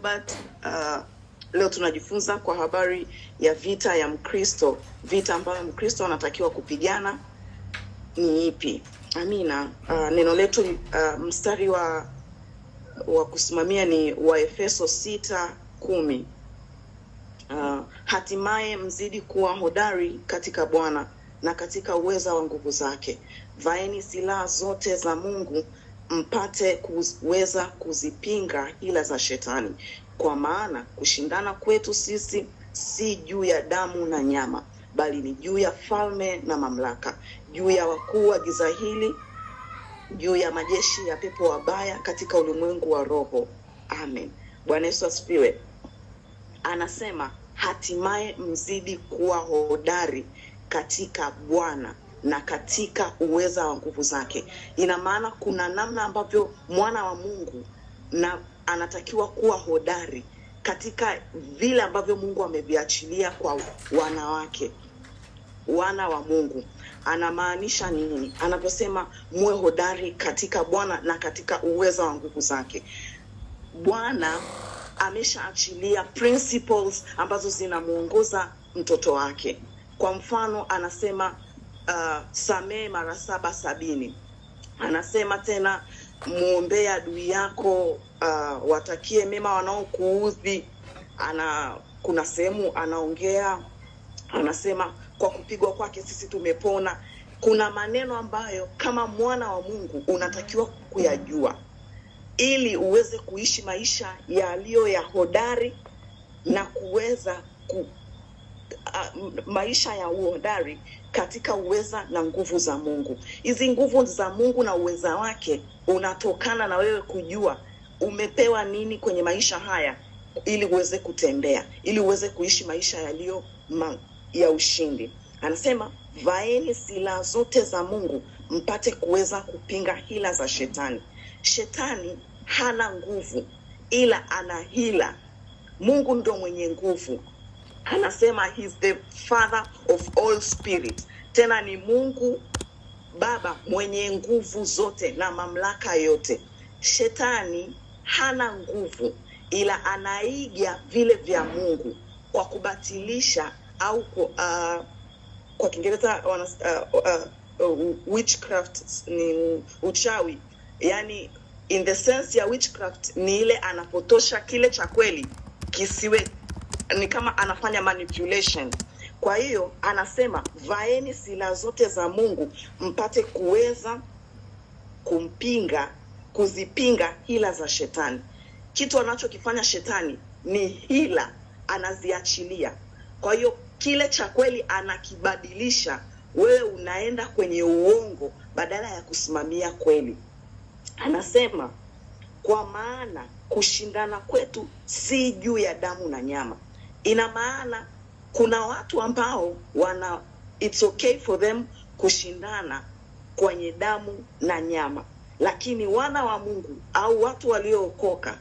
Robert. Leo tunajifunza kwa habari ya vita ya Mkristo. Vita ambayo Mkristo anatakiwa kupigana ni ipi? Amina. Neno letu mstari wa kusimamia ni Waefeso 6:10. Hatimaye mzidi kuwa hodari katika Bwana na katika uweza wa nguvu zake. Vaeni silaha zote za Mungu mpate kuweza kuzipinga hila za shetani. Kwa maana kushindana kwetu sisi si juu ya damu na nyama, bali ni juu ya falme na mamlaka, juu ya wakuu wa giza hili, juu ya majeshi ya pepo wabaya katika ulimwengu wa roho. Amen. Bwana Yesu asifiwe. Anasema hatimaye mzidi kuwa hodari katika Bwana na katika uweza wa nguvu zake. Ina maana kuna namna ambavyo mwana wa Mungu na anatakiwa kuwa hodari katika vile ambavyo Mungu ameviachilia kwa wanawake, wana wa Mungu. Anamaanisha nini anaposema muwe hodari katika Bwana na katika uweza wa nguvu zake? Bwana ameshaachilia principles ambazo zinamuongoza mtoto wake. Kwa mfano anasema samehe mara 7 Anasema tena muombee adui yako, watakie mema wanaokuudhi. Kuna sehemu anaongea anasema kwa kupigwa kwake sisi tumepona. Kuna maneno ambayo kama mwana wa Mungu unatakiwa kuyajua ili uweze kuishi maisha yaliyo ya hodari na kuweza maisha ya uhodari katika uweza na nguvu za Mungu. Hizi nguvu za Mungu na uweza wake unatokana na wewe kujua umepewa nini kwenye maisha haya ili uweze kutembea, ili uweze kuishi maisha yaliyo ya ushindi. Anasema vaeni silaha zote za Mungu mpate kuweza kupinga hila za shetani. Shetani hana nguvu ila ana hila. Mungu ndo mwenye nguvu. Anasema he's the father of all spirit. Tena ni Mungu Baba mwenye nguvu zote na mamlaka yote. Shetani hana nguvu ila anaiga vile vya Mungu kwa kubatilisha au kwa Kiingereza witchcraft ni uchawi. Yani in the sense ya witchcraft ni ile anapotosha kile cha kweli kisiwe, ni kama anafanya manipulation. Kwa hiyo anasema vaeni silaha zote za Mungu mpate kuweza kuzipinga hila za shetani. Kitu anachokifanya shetani ni hila, anaziachilia. Kwa hiyo kile cha kweli anakibadilisha, wewe unaenda kwenye uongo badala ya kusimamia kweli. Anasema kwa maana kushindana kwetu si juu ya damu na nyama. Ina maana kuna watu ambao it's okay for them kushindana kwenye damu na nyama, lakini wana wa Mungu au watu waliookoka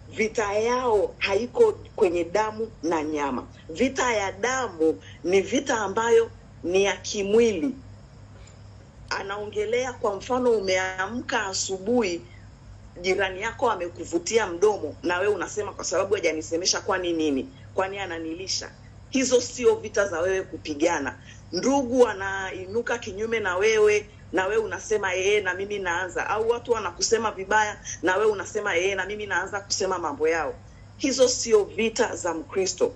vita yao haiko kwenye damu na nyama. Vita ya damu ni vita ambayo ni ya kimwili. Anaongelea kwa mfano umeamka asubuhi, jirani yako amekuvutia mdomo na wewe unasema kwa sababu hajanisemesha kwani nini? Kwani ananilisha? Hizo sio vita za wewe kupigana. Ndugu anainuka kinyume na wewe unasema na mimi naanza, au watu wanakusema vibaya na wewe unasema na mimi naanza kusema mambo yao. Hizo sio vita za Mkristo.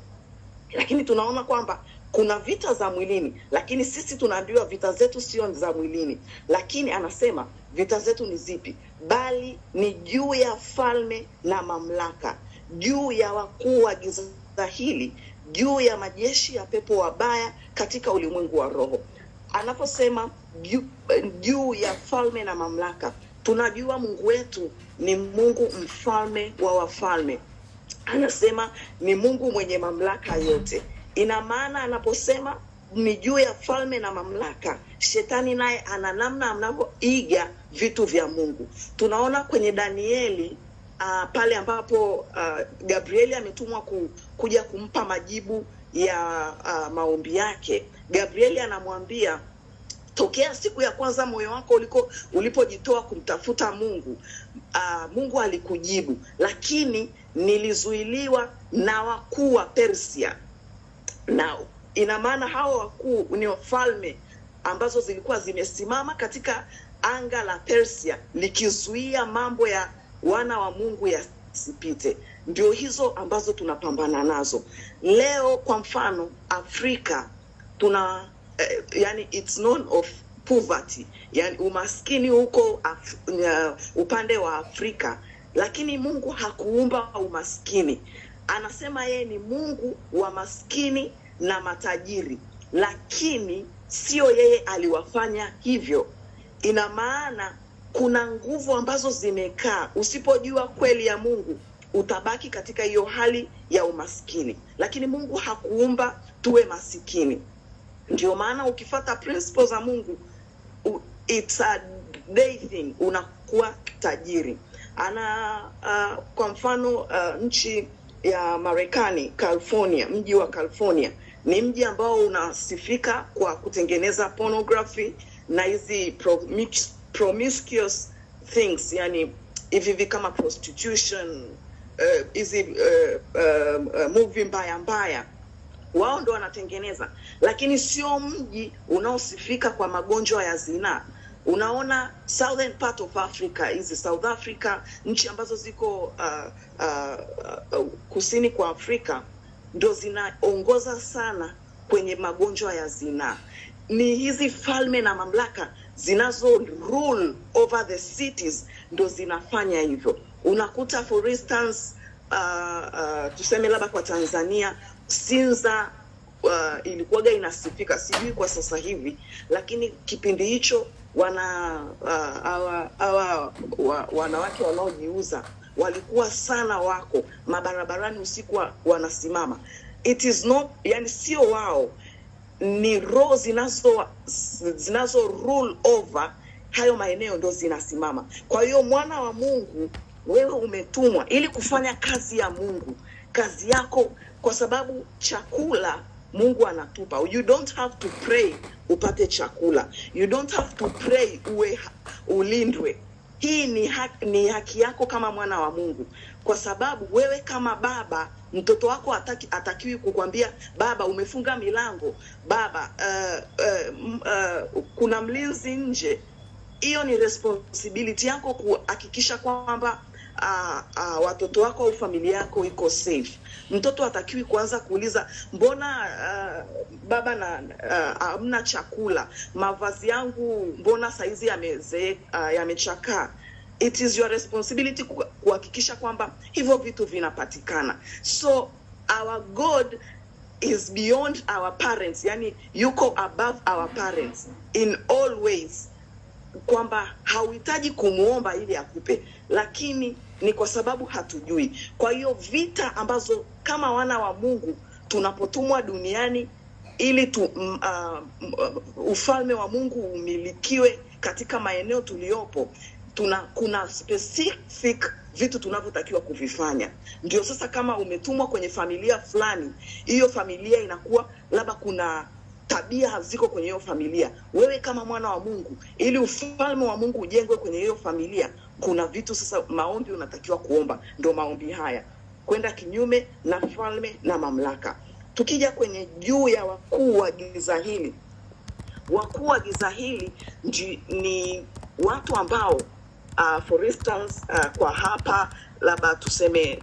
Lakini tunaona kwamba kuna vita za mwilini, lakini sisi tunaambiwa vita zetu sio za mwilini. Lakini anasema vita zetu ni zipi? Bali ni juu ya falme na mamlaka, juu ya wakuu wa giza hili, juu ya majeshi ya pepo wabaya katika ulimwengu wa roho. Anaposema juu ya falme na mamlaka, tunajua Mungu wetu ni Mungu mfalme wa wafalme. Anasema ni Mungu mwenye mamlaka yote. Ina maana anaposema ni juu ya falme na mamlaka, shetani naye ana namna anavyoiga vitu vya Mungu. Tunaona kwenye Danieli pale ambapo Gabrieli ametumwa kuja kumpa majibu ya maombi yake. Gabrieli anamwambia Tokea siku ya kwanza moyo wako ulipojitoa kumtafuta Mungu, Mungu alikujibu, lakini nilizuiliwa na wakuu wa Persia. Na ina maana hao wakuu ni wafalme ambazo zilikuwa zimesimama katika anga la Persia likizuia mambo ya wana wa Mungu yasipite. Ndio hizo ambazo tunapambana nazo leo. Kwa mfano Afrika tuna yani it's known of poverty, yani umaskini huko upande wa Afrika, lakini Mungu hakuumba umaskini. Anasema yeye ni Mungu wa maskini na matajiri, lakini sio yeye aliwafanya hivyo. Ina maana kuna nguvu ambazo zimekaa. Usipojua kweli ya Mungu utabaki katika hiyo hali ya umaskini, lakini Mungu hakuumba tuwe masikini. Ndio maana ukifuata principles za Mungu, it's a day thing, unakuwa tajiri. Kwa mfano nchi ya Marekani, California, mji wa California ni mji ambao unasifika kwa kutengeneza pornography na hizi promiscuous things, yani hivi kama prostitution, hizi movie mbaya wao ndo wanatengeneza. Lakini sio mji unaosifika kwa magonjwa ya zinaa. Unaona southern part of Africa, hizi South Africa, nchi ambazo ziko kusini kwa Afrika, ndo zinaongoza sana kwenye magonjwa ya zinaa. Ni hizi falme na mamlaka zinazo rule over the cities ndo zinafanya hivyo. Unakuta for instance tuseme labda kwa Tanzania, Sinza ilikuwaga inasifika, sijui kwa sasa hivi, lakini kipindi hicho wanawake wanaojiuza walikuwa sana wako mabarabarani usiku wanasimama. It is not, yani sio wao, ni roho zinazo rule over hayo maeneo ndo zinasimama. Kwa hiyo mwana wa Mungu, wewe umetumwa ili kufanya kazi ya Mungu, kazi yako, kwa sababu chakula Mungu anatupa. You don't have to pray upate chakula. You don't have to pray ulindwe. Hii ni haki yako kama mwana wa Mungu, kwa sababu wewe kama baba, mtoto wako atakiwi kukwambia baba umefunga milango, baba kuna mlinzi nje. Hiyo ni responsibility yako kuhakikisha kwamba watoto wako au familia yako iko safe. Mtoto atakiwi kuanza kuuliza mbona baba na hamna chakula, mavazi yangu mbona saizi yamechakaa. It is your responsibility kuhakikisha kwamba hivyo vitu vinapatikana. So our God is beyond our parents, yani yuko above our parents in all ways, kwamba hauhitaji kumuomba ili akupe, lakini ni kwa sababu hatujui. Kwa hiyo vita ambazo kama wana wa Mungu tunapotumwa duniani ili ufalme wa Mungu umilikiwe katika maeneo tuliopo, kuna specific vitu tunavyotakiwa kuvifanya. Ndio sasa kama umetumwa kwenye familia fulani, hiyo familia inakuwa labda kuna tabia haziko kwenye hiyo familia. Wewe kama mwana wa Mungu, ili ufalme wa Mungu ujengwe kwenye hiyo familia, kuna vitu sasa, maombi unatakiwa kuomba. Ndio maombi haya, kwenda kinyume na falme na mamlaka. Tukija kwenye juu ya wakuu wa giza hili, wakuu wa giza hili ni watu ambao for instance kwa hapa labda tuseme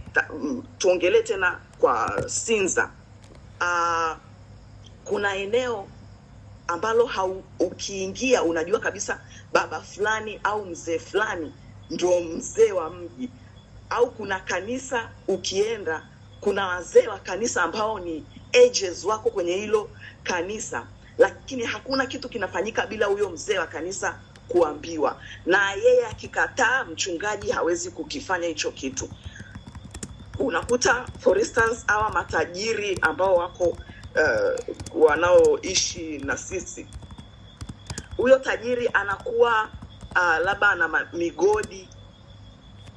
tuongelee tena kwa Sinza, kuna eneo ambalo ukiingia unajua kabisa baba fulani au mzee fulani ndio mzee wa mji. Au kuna kanisa ukienda, kuna wazee wa kanisa ambao ni ages wako kwenye hilo kanisa, lakini hakuna kitu kinafanyika bila huyo mzee wa kanisa kuambiwa, na yeye akikataa mchungaji hawezi kukifanya hicho kitu. Unakuta for instance hawa matajiri ambao wako wanaoishi na sisi, huyo tajiri anakuwa labda ana migodi,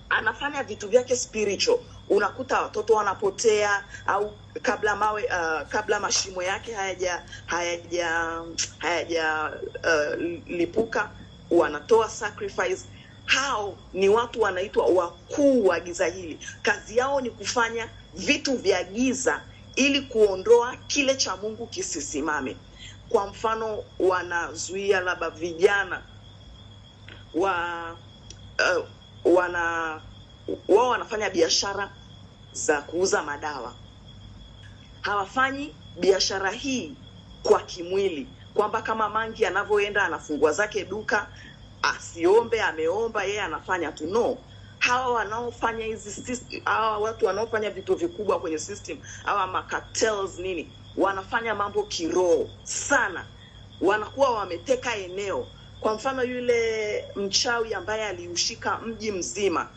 anafanya vitu vyake spiritual. unakuta watoto wanapotea, au kabla mashimo yake lipuka, wanatoa sacrifice. Hao ni watu wanaitwa wakuu wa giza hili. Kazi yao ni kufanya vitu vya giza ili kuondoa kile cha Mungu kisisimame. Kwa mfano, wanazuia labda vijana wao wanafanya biashara za kuuza madawa. Hawafanyi biashara hii kwa kimwili, kwamba kama Mangi anavyoenda anafungua zake duka, asiombe, ameomba, yeye anafanya tu. No, hawa wanaofanya hawa watu wanaofanya vitu vikubwa kwenye system, hawa cartels nini, wanafanya mambo kiroho sana. Wanakuwa wameteka eneo. Kwa mfano, yule mchawi ambaye aliushika mji mzima,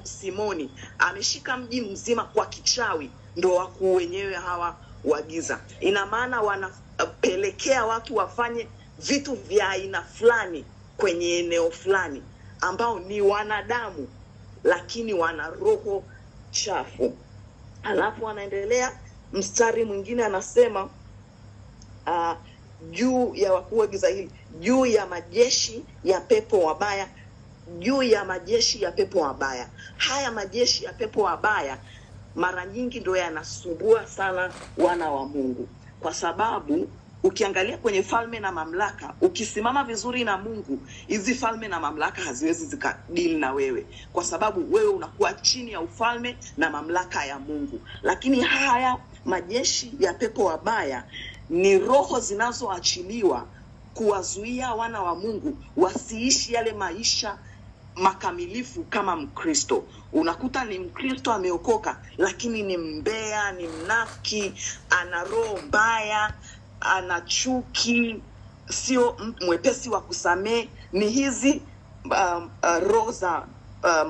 Simoni, ameshika mji mzima kwa kichawi, ndo wakuu wenyewe hawa wa giza. Ina maana wanapelekea watu wafanye vitu vya aina fulani kwenye eneo fulani, ambao ni wanadamu lakini wana roho chafu. Alafu anaendelea mstari mwingine, anasema juu ya wakuu wa giza hili, juu ya majeshi ya pepo wabaya, juu ya majeshi ya pepo wabaya. Haya majeshi ya pepo wabaya mara nyingi ndio yanasumbua sana wana wa Mungu, kwa sababu ukiangalia kwenye falme na mamlaka, ukisimama vizuri na Mungu, hizi falme na mamlaka haziwezi zikadili na wewe, kwa sababu wewe unakuwa chini ya ufalme na mamlaka ya Mungu. Lakini haya majeshi ya pepo wabaya ni roho zinazoachiliwa kuwazuia wana wa Mungu wasiishi yale maisha makamilifu kama Mkristo. Unakuta ni Mkristo ameokoka, lakini ni mbea, ni mnafiki, ana roho mbaya, ana chuki, sio mwepesi wa kusamehe. Ni hizi roho za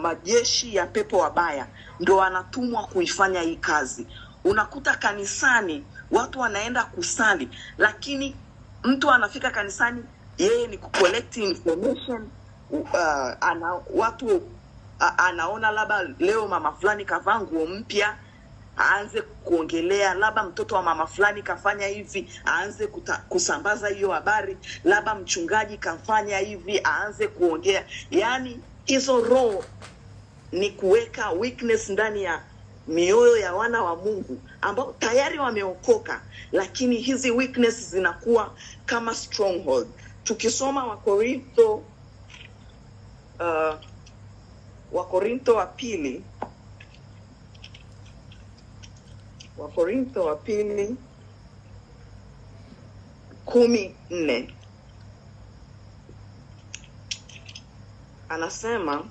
majeshi ya pepo wabaya ndo anatumwa kuifanya hii kazi. Unakuta kanisani watu wanaenda kusali, lakini mtu anafika kanisani, yeye ni collect information. Anaona labda leo mama fulani kavaa nguo mpya, aanze kuongelea, labda mtoto wa mama fulani kafanya hivi, aanze kusambaza hiyo habari, labda mchungaji kafanya hivi, aanze kuongea. Yani hizo roho ni kuweka weakness ndani ya mioyo ya wana wa Mungu ambao tayari wameokoka, lakini hizi weakness zinakuwa kama stronghold. Tukisoma Wakorintho wa pili 14 anasema,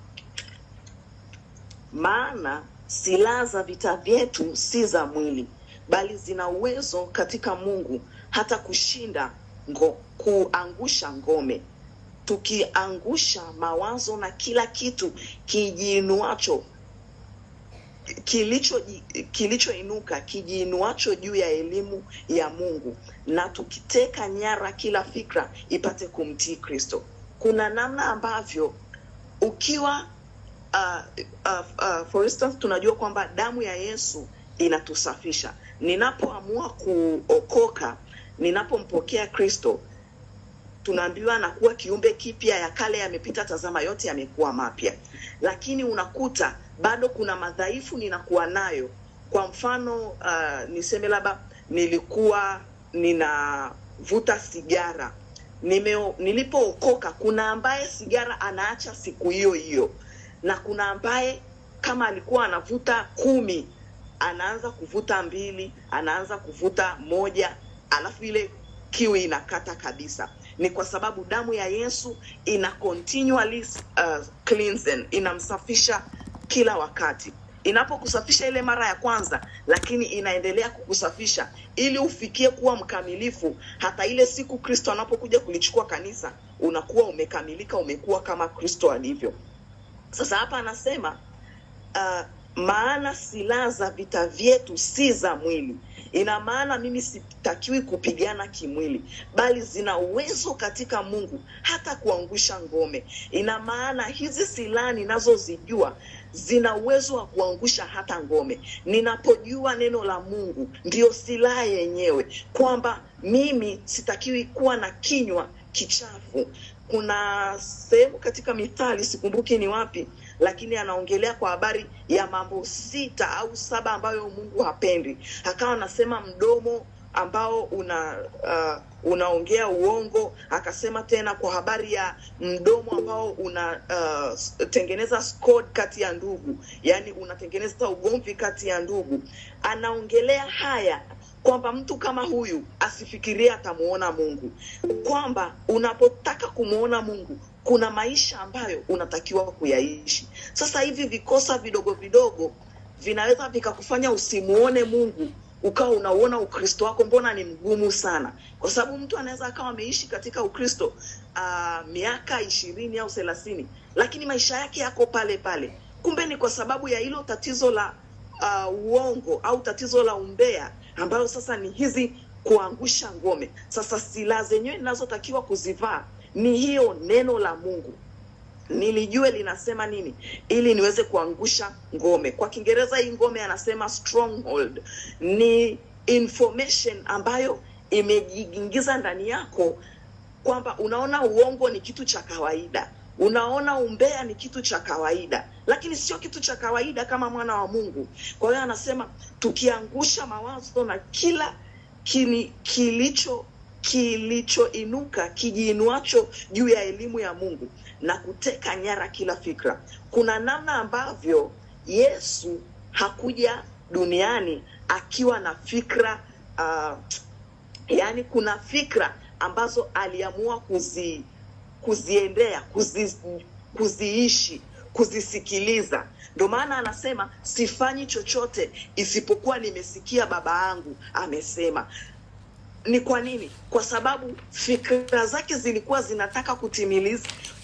maana silaha za vita vyetu si za mwili, bali zina uwezo katika Mungu hata kuangusha ngome, tukiangusha mawazo na kila kitu kijiinuacho kilichoinuka kijiinuacho juu ya elimu ya Mungu, na tukiteka nyara kila fikra ipate kumtii Kristo. Kuna namna ambavyo ukiwa for instance, tunajua kwamba damu ya Yesu inatusafisha. Ninapoamua kuokoka, ninapompokea Kristo, tunaambiwa na kuwa kiumbe kipya, ya kale yamepita, tazama yote yamekuwa mapya. Lakini unakuta bado kuna madhaifu ninakuwa nayo. Kwa mfano, niseme labda nilikuwa ninavuta sigara. Nilipookoka, kuna ambaye sigara anaacha siku hiyo hiyo, na kuna ambaye kama alikuwa anavuta 10 anaanza kuvuta 2, anaanza kuvuta 1, alafu ile kiu inakata kabisa. Ni kwa sababu damu ya Yesu ina continually cleansing, inamsafisha kila wakati. Inapokusafisha ile mara ya kwanza, lakini inaendelea kukusafisha ili ufikie kuwa mkamilifu. Hata ile siku Kristo anapokuja kulichukua kanisa, unakuwa umekamilika, umekuwa kama Kristo alivyo. Sasa hapa anasema maana silaha za vita vyetu si za mwili. ina maana mimi sitakiwi kupigana kimwili, bali zina uwezo katika Mungu hata kuangusha ngome. Ina maana hizi silaha ninazozijua zina uwezo wa kuangusha hata ngome. Ninapojua neno la Mungu ndio silaha yenyewe, kwamba mimi sitakiwi kuwa na kinywa kichafu. Kuna sehemu katika Mithali, sikumbuki ni wapi, lakini anaongelea kwa habari ya mambo 6 au 7 ambayo Mungu hapendi. Akawa anasema mdomo ambao unaongea uongo, akasema tena kwa habari ya mdomo ambao unatengeneza scord kati ya ndugu, yani unatengeneza ugomvi kati ya ndugu. Anaongelea haya kwamba mtu kama huyu asifikirie atamuona Mungu, kwamba unapotaka kumuona Mungu kuna maisha ambayo unatakiwa kuyaishi. Sasa hivi vikosa vidogo vidogo vinaweza vikakufanya usimuone Mungu, ukawa unauona Ukristo wako mbona ni mgumu sana. Kwa sababu mtu anaweza akawa ameishi katika Ukristo miaka 20 au 30, lakini maisha yake yako pale pale. Kumbe ni kwa sababu ya hilo tatizo la uongo au tatizo la umbea, ambayo sasa ni hizi kuangusha ngome. Sasa silaha zenyewe ninazotakiwa kuzivaa ni hiyo neno la Mungu, nilijue linasema nini ili niweze kuangusha ngome. Kwa Kiingereza hii ngome anasema stronghold. Ni information ambayo imejiingiza ndani yako, kwamba unaona uongo ni kitu cha kawaida, unaona umbea ni kitu cha kawaida, lakini sio kitu cha kawaida kama mwana wa Mungu. Kwa hiyo anasema tukiangusha mawazo na kila kilichoinuka kijiinuacho juu ya elimu ya Mungu, na kuteka nyara kila fikra. Kuna namna ambavyo Yesu hakuja duniani akiwa na fikra yani kuna fikra ambazo aliamua kuziendea, kuziishi, kuzisikiliza. Ndio maana anasema sifanyi chochote isipokuwa nimesikia Baba yangu amesema. Ni kwa nini? Kwa sababu fikra zake zilikuwa zinataka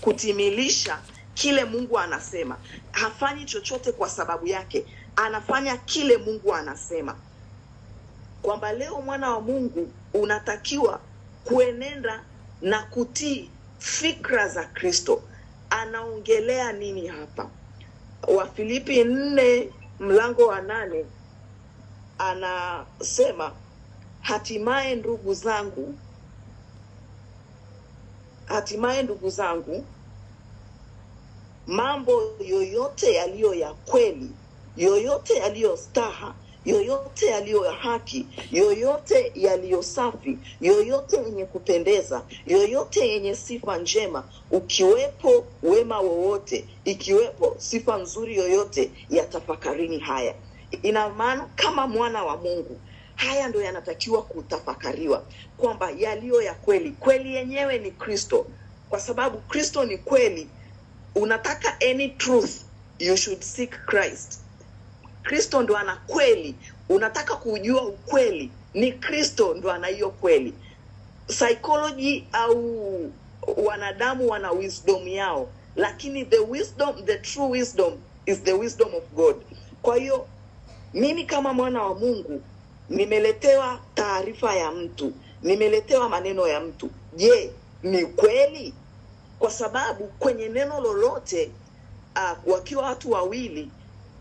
kutimilisha kile Mungu anasema. Hafanyi chochote kwa sababu yake, anafanya kile Mungu anasema. Kwamba leo mwana wa Mungu unatakiwa kuenenda na kutii fikra za Kristo. Anaongelea nini hapa? Wafilipi 4 mlango wa 8 anasema, hatimaye ndugu zangu, mambo yoyote yaliyo ya kweli, yoyote yaliyo staha, yoyote yaliyo ya haki, yoyote yaliyo safi, yoyote yenye kupendeza, yoyote yenye sifa njema, ukiwepo wema wowote, ikiwepo sifa nzuri yoyote, yatafakarini haya. Ina maana kama mwana wa Mungu, haya ndio yanatakiwa kutafakariwa, kwamba yaliyo ya kweli. Kweli yenyewe ni Kristo, kwa sababu Kristo ni kweli. Unataka any truth, you should seek Christ. Kristo ndo ana kweli. Unataka kujua ukweli, ni Kristo ndo ana hiyo kweli. Psychology au wanadamu wana wisdom yao, lakini the true wisdom is the wisdom of God. Kwa hiyo mimi kama mwana wa Mungu nimeletewa taarifa ya mtu, nimeletewa maneno ya mtu. Je, ni kweli? Kwa sababu kwenye neno lolote wakiwa watu wawili,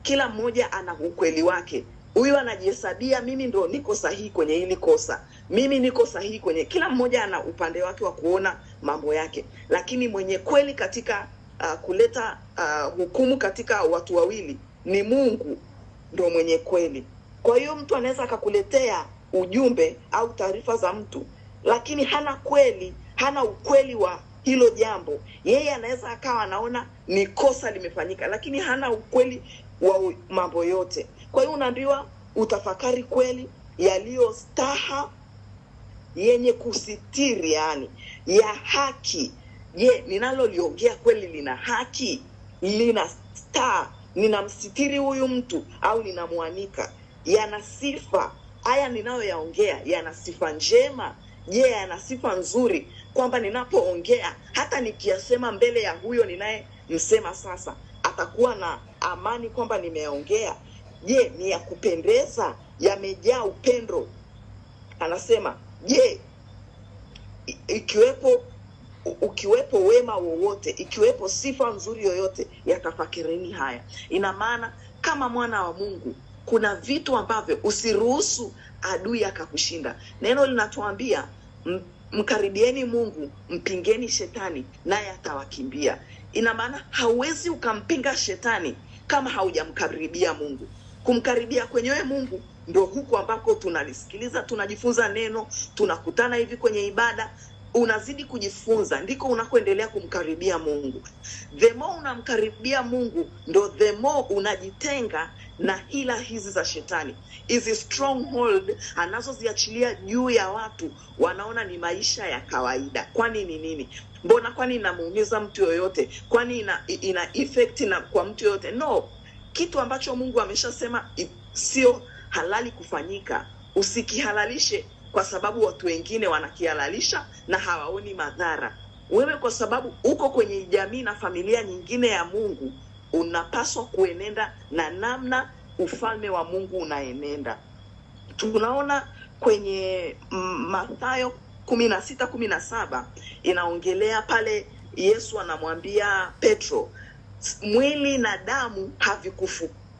kila mmoja ana ukweli wake. Huyu anajihesabia mimi ndo niko sahihi kwenye hili kosa, mimi niko sahihi kwenye, kila mmoja ana upande wake wa kuona mambo yake. Lakini mwenye kweli katika kuleta hukumu katika watu wawili ni Mungu, ndo mwenye kweli. Kwa hiyo mtu anaweza akakuletea ujumbe au taarifa za mtu, lakini hana kweli, hana ukweli wa hilo jambo. Yeye anaweza akawa anaona ni kosa limefanyika, lakini hana ukweli wa mambo yote. Kwa hiyo unaambiwa utafakari kweli yaliyo staha, yenye kusitiri, yani ya haki. Je, ninaloliongea kweli lina haki? Lina staha? Ninamsitiri huyu mtu au ninamwanika? Yana sifa? Haya ninayoyaongea yana sifa njema? Je, yana sifa nzuri, kwamba ninapoongea hata nikiyasema mbele ya huyo ninaye msema sasa atakuwa na amani kwamba nimeongea? je, ni ya kupendeza? Yamejaa upendo? Anasema, je, ukiwepo wema wowote, ikiwepo sifa nzuri yoyote, yatafakirini haya. Ina maana kama mwana wa Mungu kuna vitu ambavyo usiruhusu adui akakushinda. Neno linatuambia mkaribieni Mungu, mpingeni shetani, naye atawakimbia. Ina maana hauwezi ukampinga shetani kama haujamkaribia Mungu. Kumkaribia kwenyewe Mungu ndio huko ambako tunalisikiliza, tunajifunza neno, tunakutana hivi kwenye ibada, unazidi kujifunza, ndiko unakoendelea kumkaribia Mungu. The more unamkaribia Mungu, ndo the more unajitenga na hila hizi za shetani. Hizi stronghold anazoziachilia juu ya watu, wanaona ni maisha ya kawaida. Kwani ni nini? Mbona kwani inamuumiza mtu yoyote? Kwani ina effect na kwa mtu yoyote? No. Kitu ambacho Mungu ameshasema sio halali kufanyika, usikihalalishe kwa sababu watu wengine wanakihalalisha na hawaoni madhara. Wewe kwa sababu uko kwenye jamii na familia nyingine ya Mungu, unapaswa kuenenda na namna ufalme wa Mungu unaenenda. Tunaona kwenye Mathayo 16:17 inaongelea pale Yesu anamwambia Petro, mwili na damu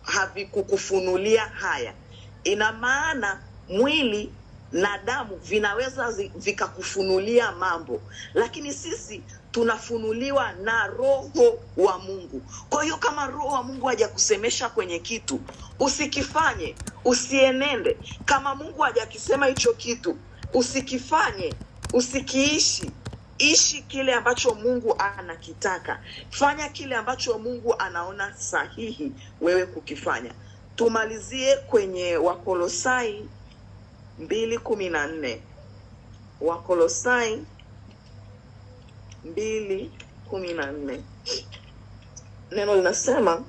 havikukufunulia haya. Ina maana mwili na damu vinaweza vikakufunulia mambo, lakini sisi tunafunuliwa na Roho wa Mungu. Kwa hiyo kama Roho wa Mungu hajakusemesha kwenye kitu, usikifanye, usienende. Kama Mungu hajakisema hicho kitu, usikifanye, usikiishi. Ishi kile ambacho Mungu anakitaka. Fanya kile ambacho Mungu anaona sahihi wewe kukifanya. Tumalizie kwenye Wakolosai 2:14. Wakolosai 2:14. Neno linasema,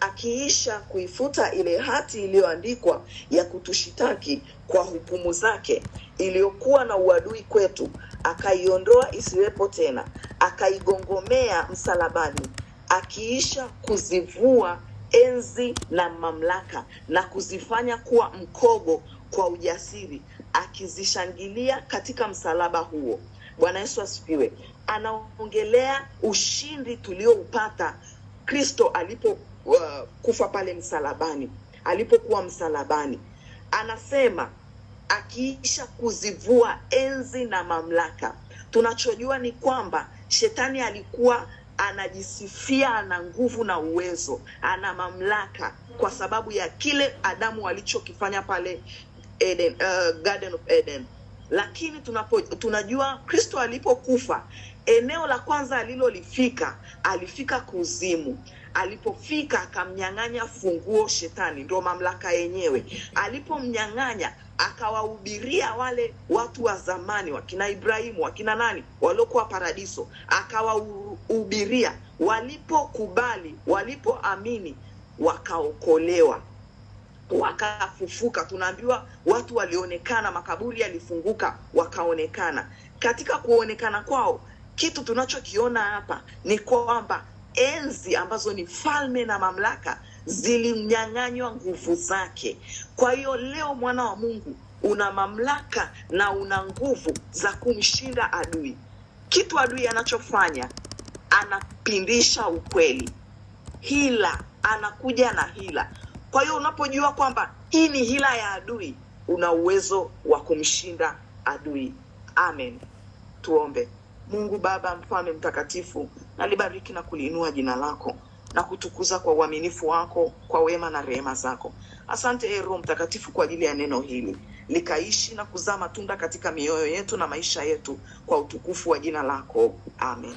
akiisha kuifuta ile hati iliyoandikwa ya kutushitaki kwa hukumu zake, iliyokuwa na uadui kwetu, akaiondoa isiwepo tena, akaigongomea msalabani, akiisha kuzivua enzi na mamlaka na kuzifanya kuwa mkogo kwa ujasiri, akizishangilia katika msalaba huo. Bwana Yesu asifiwe. Anaongelea ushindi tulioupata Kristo alipo kufa pale msalabani, alipokuwa msalabani. Anasema akiisha kuzivua enzi na mamlaka. Tunachojua ni kwamba shetani alikuwa anajisifia ana nguvu na uwezo, ana mamlaka kwa sababu ya kile Adamu alichokifanya pale Eden, Garden of Eden. Lakini tunajua Kristo alipokufa, eneo la kwanza alilolifika, alifika kuzimu. Alipofika akamnyang'anya funguo shetani, ndio mamlaka yenyewe. Alipomnyang'anya, akawahubiria wale watu wa zamani, wakina Ibrahimu, wakina nani waliokuwa paradiso, akawahubiria. Walipokubali, walipoamini, wakaokolewa, wakafufuka. Tunaambiwa watu walionekana, makaburi yalifunguka, wakaonekana. Katika kuonekana kwao, kitu tunachokiona hapa ni kwamba enzi ambazo ni falme na mamlaka zilimnyang'anywa nguvu zake. Kwa hiyo leo mwana wa Mungu una mamlaka na una nguvu za kumshinda adui. Kitu adui anachofanya, anapindisha ukweli. Hila, anakuja na hila. Kwa hiyo unapojua kwamba hii ni hila ya adui, una uwezo wa kumshinda adui. Amen. Tuombe. Mungu Baba, Mfalme mtakatifu, nalibariki na kuliinua jina lako na kutukuza kwa uaminifu wako, kwa wema na rehema zako. Asante Roho Mtakatifu kwa ajili ya neno hili, likaishi na kuzaa matunda katika mioyo yetu na maisha yetu, kwa utukufu wa jina lako. Amen.